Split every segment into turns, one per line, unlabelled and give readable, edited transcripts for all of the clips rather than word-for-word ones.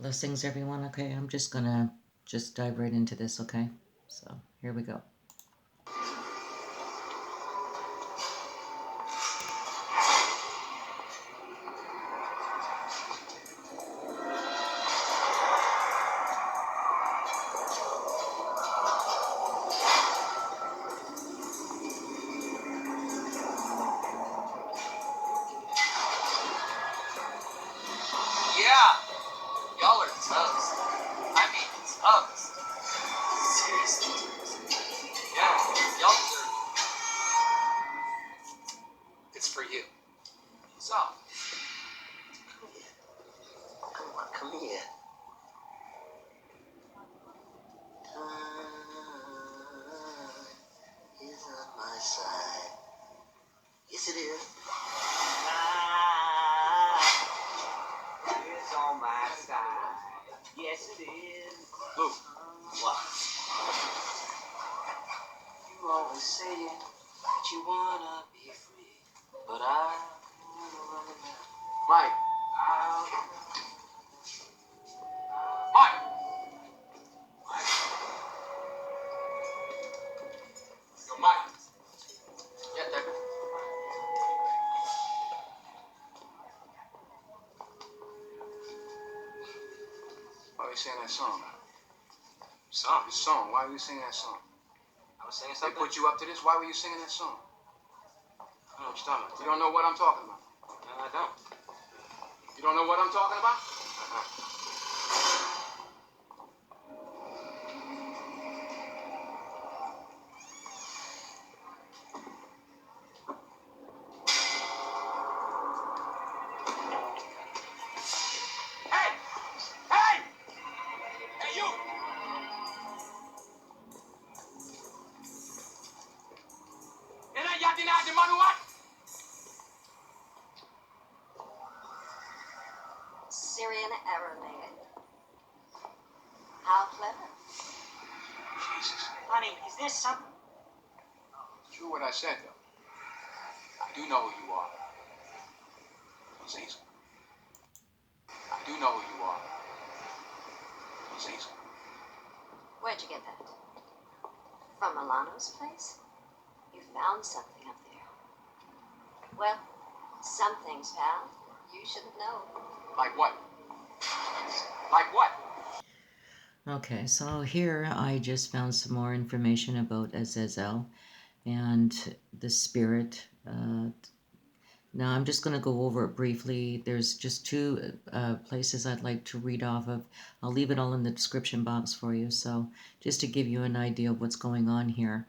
Blessings, everyone. Okay, I'm just gonna dive right into this, okay? So, here we go.
Yeah, y'all are toast. I mean, toast. Seriously. Yeah, y'all deserve it. It's for you. So, come here. Time is on my side. Yes, it is. Time is on my side. Yes, it is. Luke. What? You always saying that you wanna be free, but I wanna run it back. Mike. Mike. Mike. Yo, Mike. Yeah, Decker.
Why are you singing that song?
Song?
This song. Why were you singing that song?
I was saying
They
something?
put you up to this. Why were you singing that song?
I don't know what you're talking about.
You don't know what I'm talking about.
No, I don't.
You don't know what I'm talking about?
Hey! Hey! Hey, you! Ina yati na di manuat?
Syrian Aramaic. How clever.
Jesus.
Honey, is this something?
True what I said, though. I do know who you are. Azazel. I do know who you are. Azazel.
Where'd you get that? From Milano's place? You found something up there. Well, some things, pal, you shouldn't know.
Like what? Like what?
Okay, so here I just found some more information about Azazel and the spirit. Now I'm just going to go over it briefly. There's just two places I'd like to read off of. I'll leave it all in the description box for you. So just to give you an idea of what's going on here.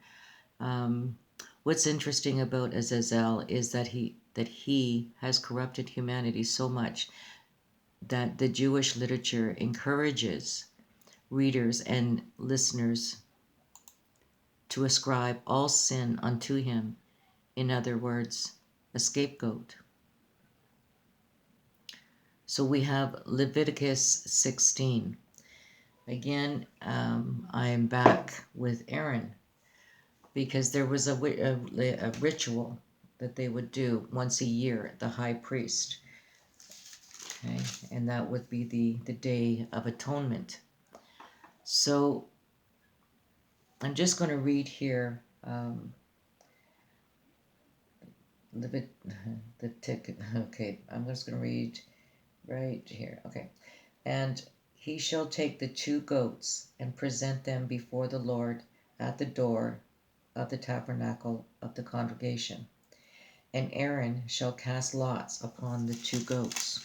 What's interesting about Azazel is that he has corrupted humanity so much that the Jewish literature encourages readers and listeners to ascribe all sin unto him. In other words, a scapegoat. So we have Leviticus 16. Again, I'm back with Aaron because there was a ritual that they would do once a year, the high priest. Okay, and that would be the Day of Atonement. So I'm just going to read here the ticket. Okay, I'm just going to read right here. Okay, and he shall take the 2 goats and present them before the Lord at the door of the tabernacle of the congregation. And Aaron shall cast lots upon the 2 goats,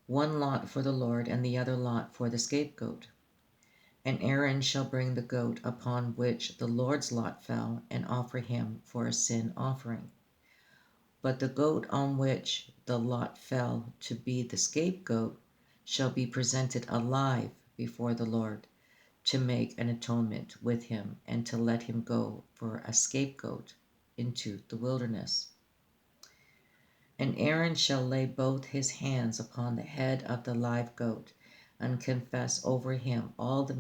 one lot for the Lord and the other lot for the scapegoat. And Aaron shall bring the goat upon which the Lord's lot fell and offer him for a sin offering. But the goat on which the lot fell to be the scapegoat shall be presented alive before the Lord to make an atonement with him and to let him go for a scapegoat into the wilderness. And Aaron shall lay both his hands upon the head of the live goat and confess over him all the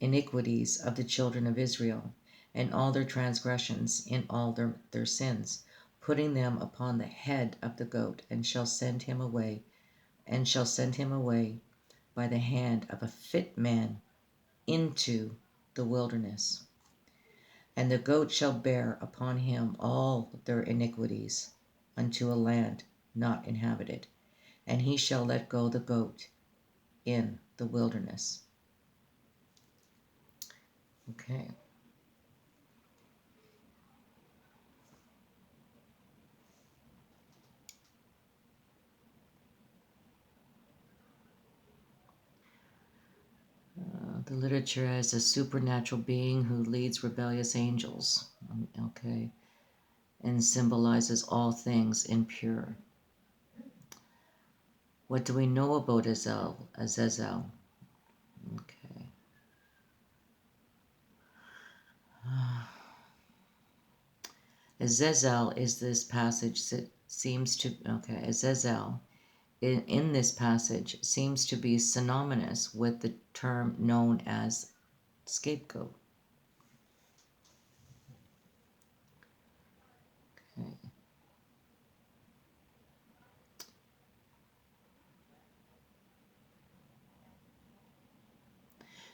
iniquities of the children of Israel and all their transgressions in all their sins, putting them upon the head of the goat, and shall send him away by the hand of a fit man into the wilderness. And the goat shall bear upon him all their iniquities unto a land not inhabited, and he shall let go the goat in the wilderness. Okay. The literature as a supernatural being who leads rebellious angels. Okay. And symbolizes all things impure. What do we know about Azazel? Okay. Azazel is this passage that seems to, okay, Azazel in this passage seems to be synonymous with the term known as scapegoat. Okay.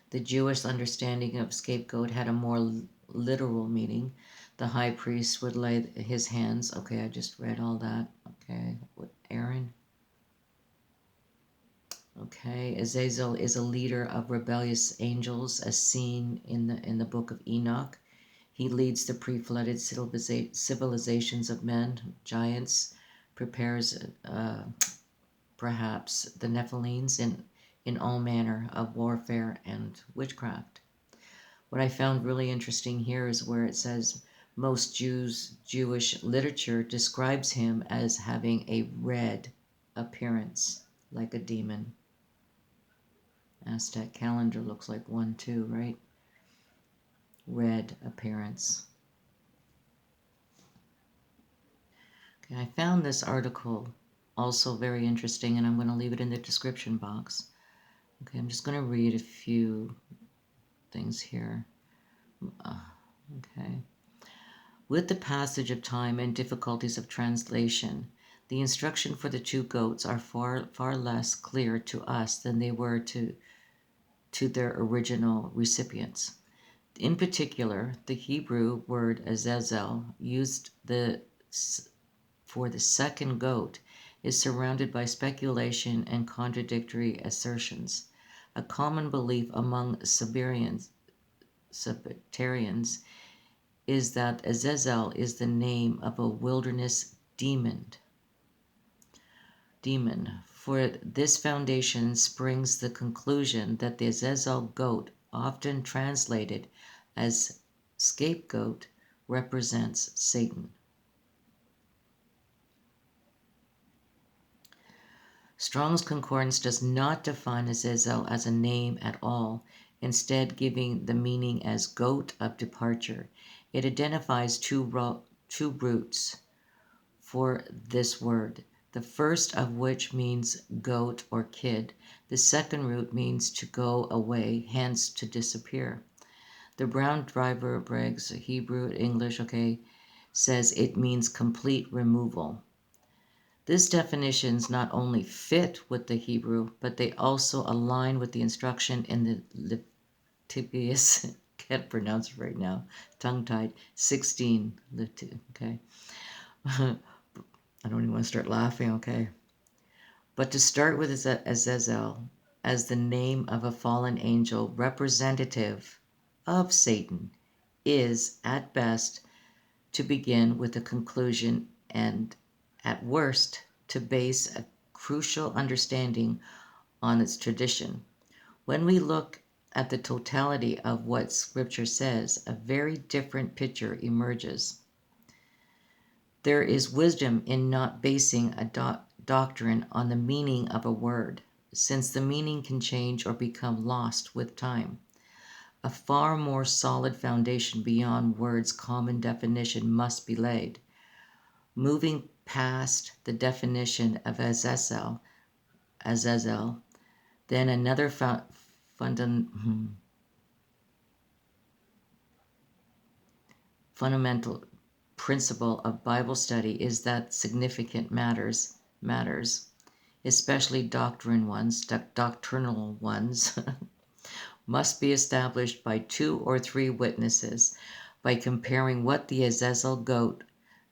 The Jewish understanding of scapegoat had a more literal meaning. The high priest would lay his hands. Okay, I just read all that. Okay, with Aaron. Okay, Azazel is a leader of rebellious angels, as seen in the book of Enoch. He leads the pre-flooded civilizations of men, giants, prepares perhaps the Nephilims in all manner of warfare and witchcraft. What I found really interesting here is where it says most Jewish literature describes him as having a red appearance, like a demon. Aztec calendar looks like one too, right? Red appearance. Okay, I found this article also very interesting, and I'm going to leave it in the description box. Okay, I'm just going to read a few things here. Okay. With the passage of time and difficulties of translation, the instruction for the two goats are far less clear to us than they were to their original recipients. In particular, the Hebrew word Azazel used for the second goat is surrounded by speculation and contradictory assertions. A common belief among Sabbatarians is that Azazel is the name of a wilderness demon. For this foundation springs the conclusion that the Azazel goat, often translated as scapegoat, represents Satan. Strong's Concordance does not define Azazel as a name at all, instead giving the meaning as goat of departure. It identifies two roots for this word, the first of which means goat or kid. The second root means to go away, hence to disappear. The Brown Driver Briggs, Hebrew, English, okay, says it means complete removal. These definitions not only fit with the Hebrew, but they also align with the instruction in the Leviticus, can't pronounce it right now, tongue-tied, 16, okay. I don't even want to start laughing, okay. But to start with Azazel as the name of a fallen angel representative of Satan is, at best, to begin with a conclusion and, at worst, to base a crucial understanding on its tradition. When we look at the totality of what Scripture says, a very different picture emerges. There is wisdom in not basing a doctrine on the meaning of a word, since the meaning can change or become lost with time. A far more solid foundation beyond words' common definition must be laid. Moving past the definition of Azazel, then another fundamental principle of Bible study is that significant matters, especially doctrinal ones, must be established by 2 or 3 witnesses by comparing what the Azazel goat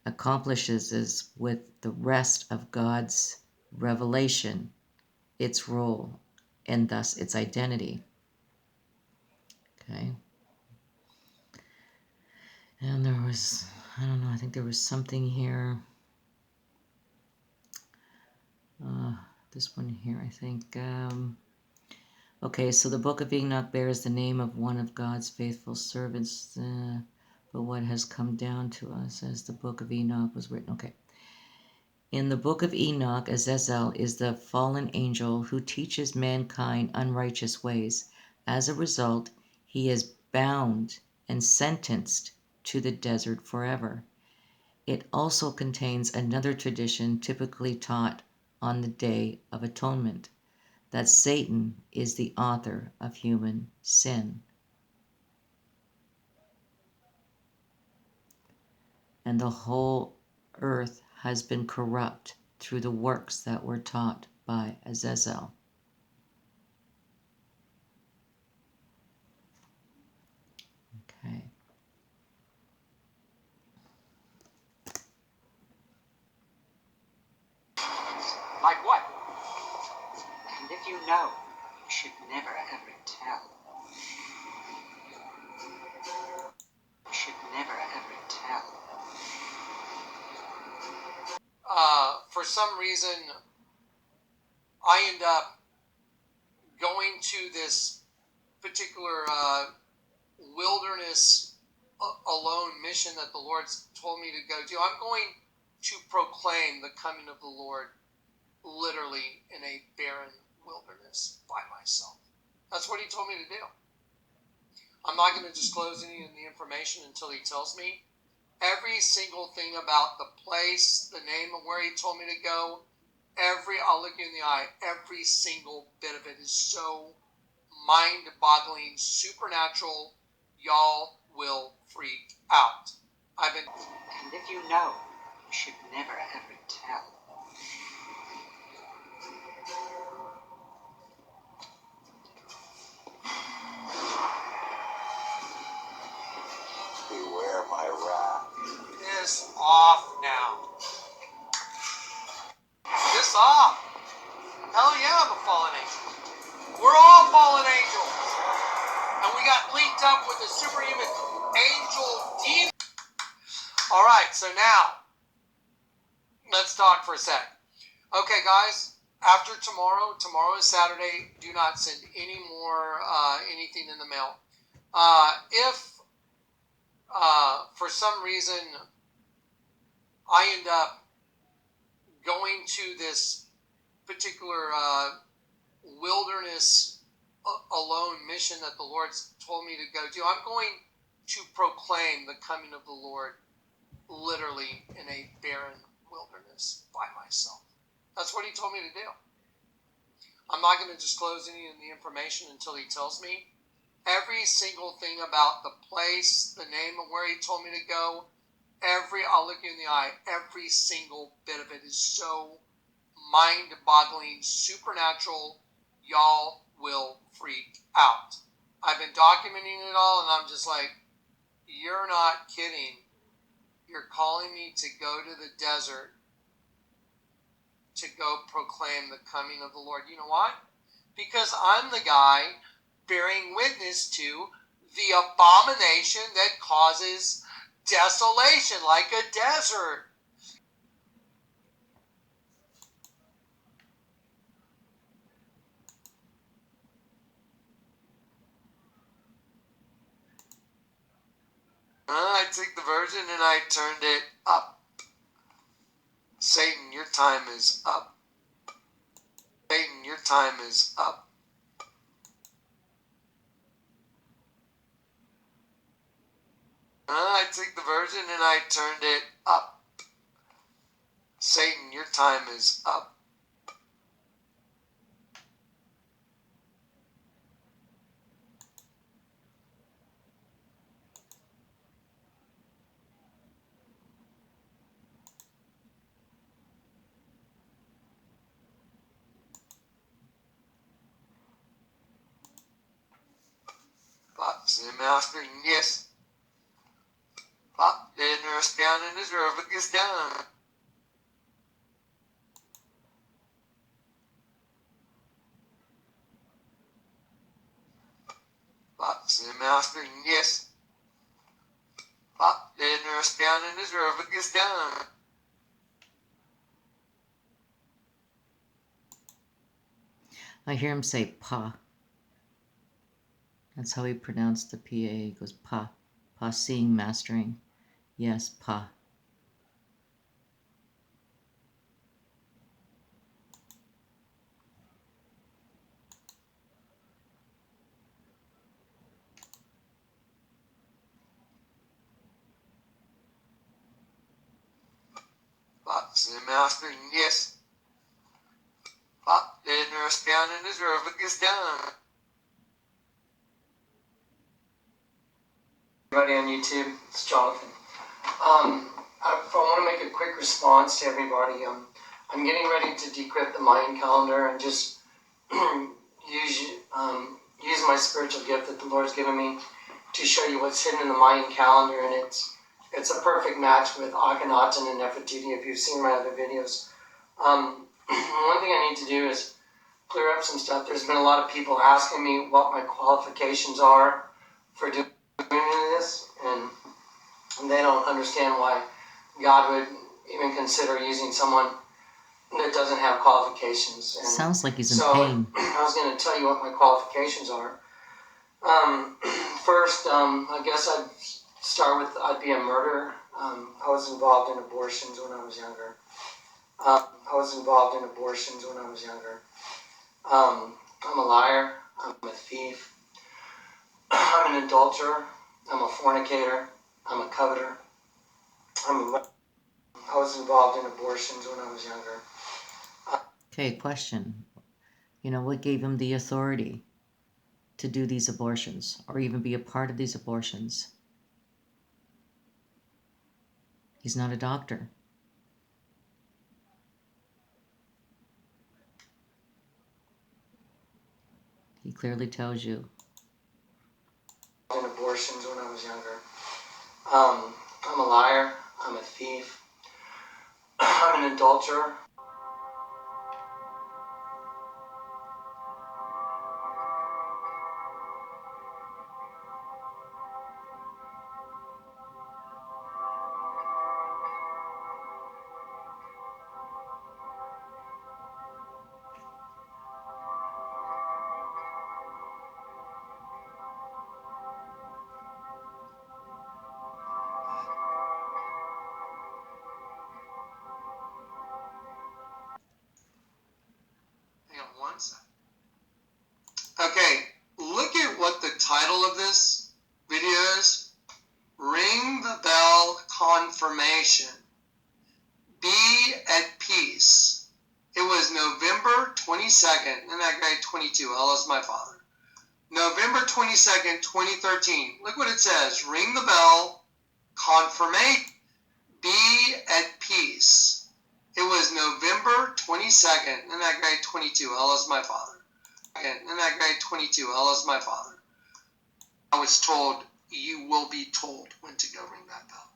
accomplishes with the rest of God's revelation, its role, and thus its identity. Okay. And there was, I don't know, I think there was something here. This one here, I think. Okay, so the book of Enoch bears the name of one of God's faithful servants, but what has come down to us as the book of Enoch was written. Okay. In the book of Enoch, Azazel is the fallen angel who teaches mankind unrighteous ways. As a result, he is bound and sentenced to the desert forever. It also contains another tradition typically taught on the Day of Atonement, that Satan is the author of human sin. And the whole earth has been corrupt through the works that were taught by Azazel. Okay.
Like what?
And if you know, you should never ever tell. You should never ever tell.
For some reason, I end up going to this particular wilderness alone mission that the Lord's told me to go do. I'm going to proclaim the coming of the Lord literally in a barren wilderness by myself. That's what he told me to do. I'm not going to disclose any of the information until he tells me. Every single thing about the place, the name of where he told me to go, I'll look you in the eye, every single bit of it is so mind-boggling, supernatural, y'all will freak out.
And if you know, you should never ever tell.
Beware my wrath.
Piss off now. Piss off. Hell yeah, I'm a fallen angel. We're all fallen angels. And we got linked up with a superhuman angel demon. Alright, so now, let's talk for a sec. Okay, guys, after tomorrow is Saturday, do not send any more anything in the mail. If for some reason I end up going to this particular wilderness alone mission that the Lord's told me to go do, I'm going to proclaim the coming of the Lord literally in a barren wilderness by myself. That's what he told me to do. I'm not going to disclose any of the information until he tells me. Every single thing about the place, the name of where he told me to go, I'll look you in the eye, every single bit of it is so mind-boggling, supernatural, y'all will freak out. I've been documenting it all, and I'm just like, you're not kidding. You're calling me to go to the desert to go proclaim the coming of the Lord. You know why? Because I'm the guy bearing witness to the abomination that causes desolation like a desert. I took the virgin and I turned it up. Satan, your time is up. Satan, your time is up. I took the virgin and I turned it up. Satan, your time is up.
mastering, yes. Pop, let nurse down and his rubber gets down. Pop's the mastering, yes. Pop, let nurse down and his rubber gets down.
I hear him say pa. That's how he pronounced the PA. He goes pa. Pa, seeing, mastering. Yes, pa.
Pop's the mastering, yes. Pop, let nurse down and his rubber gets down. Everybody on YouTube, it's Jonathan. I want to make a quick response to everybody. I'm getting ready to decrypt the Mayan calendar and just use my spiritual gift that the Lord's given me to show you what's hidden in the Mayan calendar, and it's a perfect match with Akhenaten and Nefertiti if you've seen my other videos. One thing I need to do is clear up some stuff. There's been a lot of people asking me what my qualifications are for doing this, and they don't understand why God would even consider using someone that doesn't have qualifications. And
sounds like he's in
so
pain.
I was going to tell you what my qualifications are. First, I guess I'd be a murderer. I was involved in abortions when I was younger. I'm a liar. I'm a thief. I'm an adulterer. I'm a fornicator. I'm a coveter. I was involved in abortions when I was younger.
Okay, question. What gave him the authority to do these abortions or even be a part of these abortions? He's not a doctor. He clearly tells you.
In abortions when I was younger. I'm a liar. I'm a thief. I'm an adulterer. Hang on one second. Okay, look at what the title of this video is. Ring the bell confirmation. Be at peace. It was November 22nd, and that guy 22, Allah is my father. November 22nd, 2013. Look what it says. Ring the bell, confirmation. Be at peace. It was November 22nd, and that guy 22, Allah is my father. And that guy 22, Allah is my father. I was told, you will be told when to go ring that bell.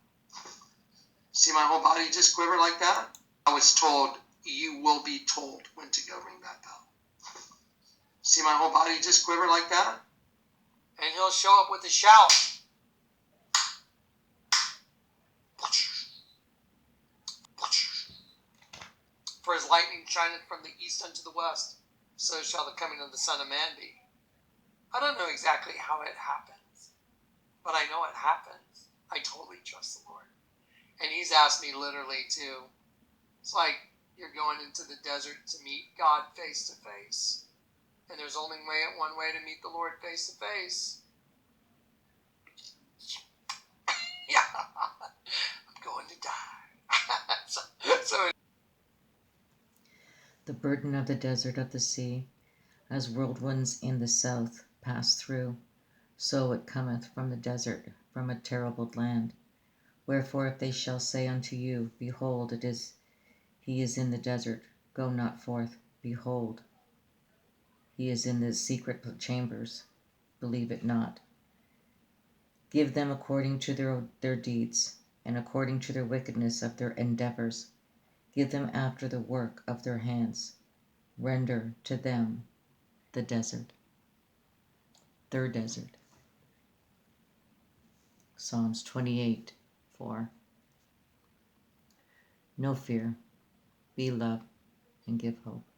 See my whole body just quiver like that? I was told, you will be told when to go ring that bell. See my whole body just quiver like that? And he'll show up with a shout. For his lightning shineth from the east unto the west, so shall the coming of the Son of Man be. I don't know exactly how it happens, but I know it happens. I totally trust the Lord. And he's asked me literally to, it's like you're going into the desert to meet God face to face. And there's only one way to meet the Lord face to face. Yeah, I'm going to die. so
The burden of the desert of the sea, as whirlwinds in the south pass through, so it cometh from the desert, from a terrible land. Wherefore if they shall say unto you, Behold, he is in the desert, go not forth. Behold, he is in the secret chambers, believe it not. Give them according to their deeds, and according to their wickedness of their endeavors. Give them after the work of their hands. Render to them the desert, their desert. Psalms 28:4. No fear, be love, and give hope.